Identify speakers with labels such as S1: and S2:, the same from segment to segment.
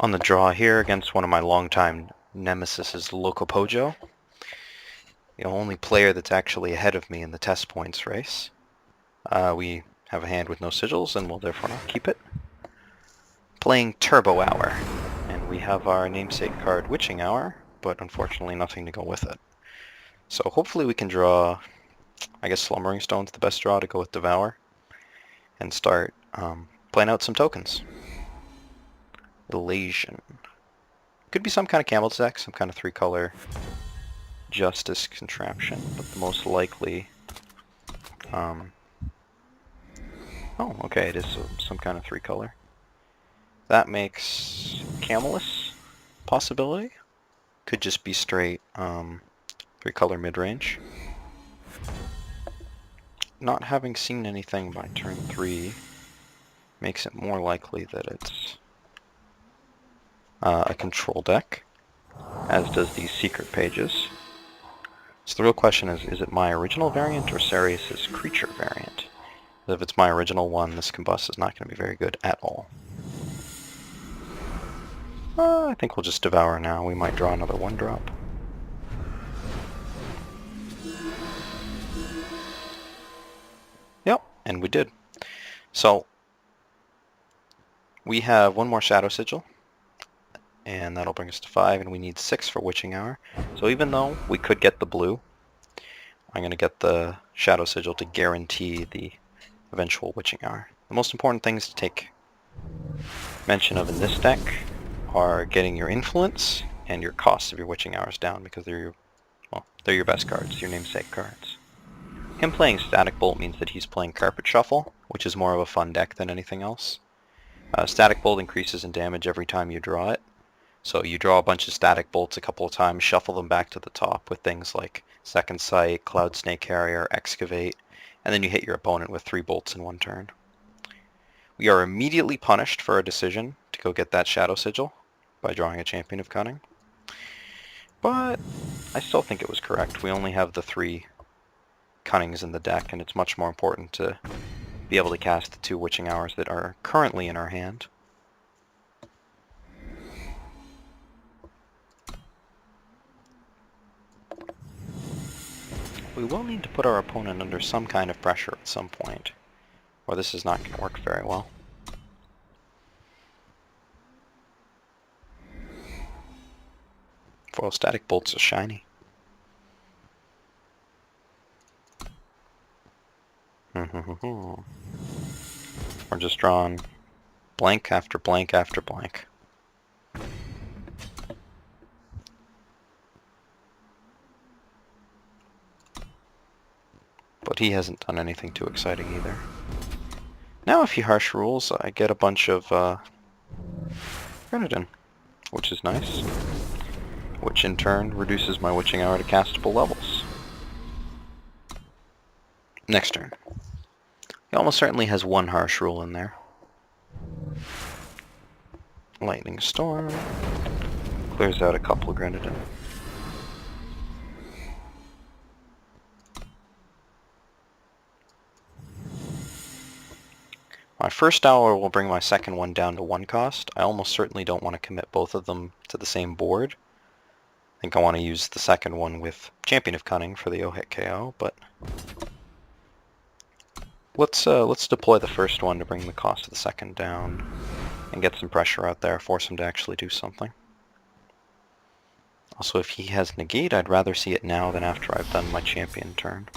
S1: On the draw here against one of my longtime nemesis, Locopojo, the only player that's actually ahead of me in the test points race. We have a hand with no sigils and will therefore not keep it. Playing Turbo Hour, and we have our namesake card Witching Hour, but unfortunately nothing to go with it. So hopefully we can draw, I guess Slumbering Stone's the best draw to go with Devour, and start playing out some tokens. Elation. Could be some kind of Camel's deck, some kind of 3-color Justice contraption, but the most likely... oh, okay, it is some kind of 3-color. That makes Camelus possibility. Could just be straight 3-color mid-range. Not having seen anything by turn 3 makes it more likely that it's a control deck, as does these secret pages. So the real question is it my original variant or Sarius's creature variant? If it's my original one, this Combust is not going to be very good at all. I think we'll just Devour now. We might draw another 1-drop. Yep, and we did. So, we have one more Shadow Sigil, and that'll bring us to 5, and we need 6 for Witching Hour. So even though we could get the blue, I'm going to get the Shadow Sigil to guarantee the eventual Witching Hour. The most important things to take mention of in this deck are getting your influence and your cost of your Witching Hours down, because they're your best cards, your namesake cards. Him playing Static Bolt means that he's playing Carpet Shuffle, which is more of a fun deck than anything else. Static Bolt increases in damage every time you draw it. So you draw a bunch of Static Bolts a couple of times, shuffle them back to the top with things like Second Sight, Cloud Snake Harrier, Excavate, and then you hit your opponent with 3 bolts in one turn. We are immediately punished for a decision to go get that Shadow Sigil by drawing a Champion of Cunning. But I still think it was correct. We only have the 3 Cunnings in the deck, and it's much more important to be able to cast the 2 Witching Hours that are currently in our hand. We will need to put our opponent under some kind of pressure at some point, or this is not going to work very well. Foil Static Bolts is shiny. We're just drawing blank after blank after blank. But he hasn't done anything too exciting either. Now if he harsh rules, I get a bunch of Grenadin, which is nice, which in turn reduces my Witching Hour to castable levels. Next turn. He almost certainly has 1 harsh rule in there. Lightning Storm clears out a couple of Grenadin. My first hour will bring my second one down to 1 cost. I almost certainly don't want to commit both of them to the same board. I think I want to use the second one with Champion of Cunning for the O-Hit KO, but let's deploy the first one to bring the cost of the second down and get some pressure out there, force him to actually do something. Also, if he has Negate, I'd rather see it now than after I've done my Champion turn.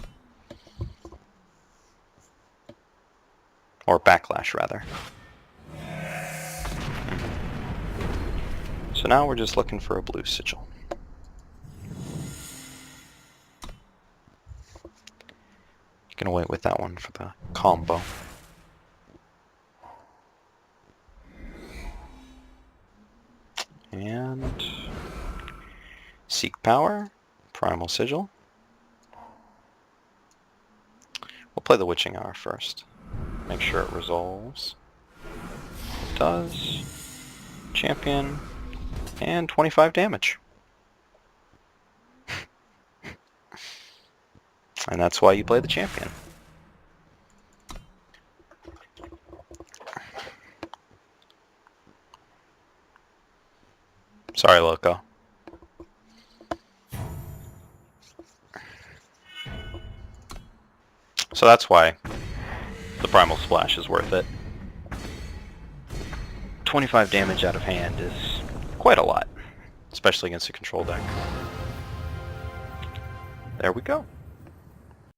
S1: Or Backlash, rather. So now we're just looking for a blue sigil. Gonna wait with that one for the combo. And Seek Power, Primal Sigil. We'll play the Witching Hour first. Make sure it resolves. It does. Champion. And 25 damage. And that's why you play the Champion. Sorry, Loco. So that's why the Primal Splash is worth it. 25 damage out of hand is quite a lot, especially against a control deck. There we go.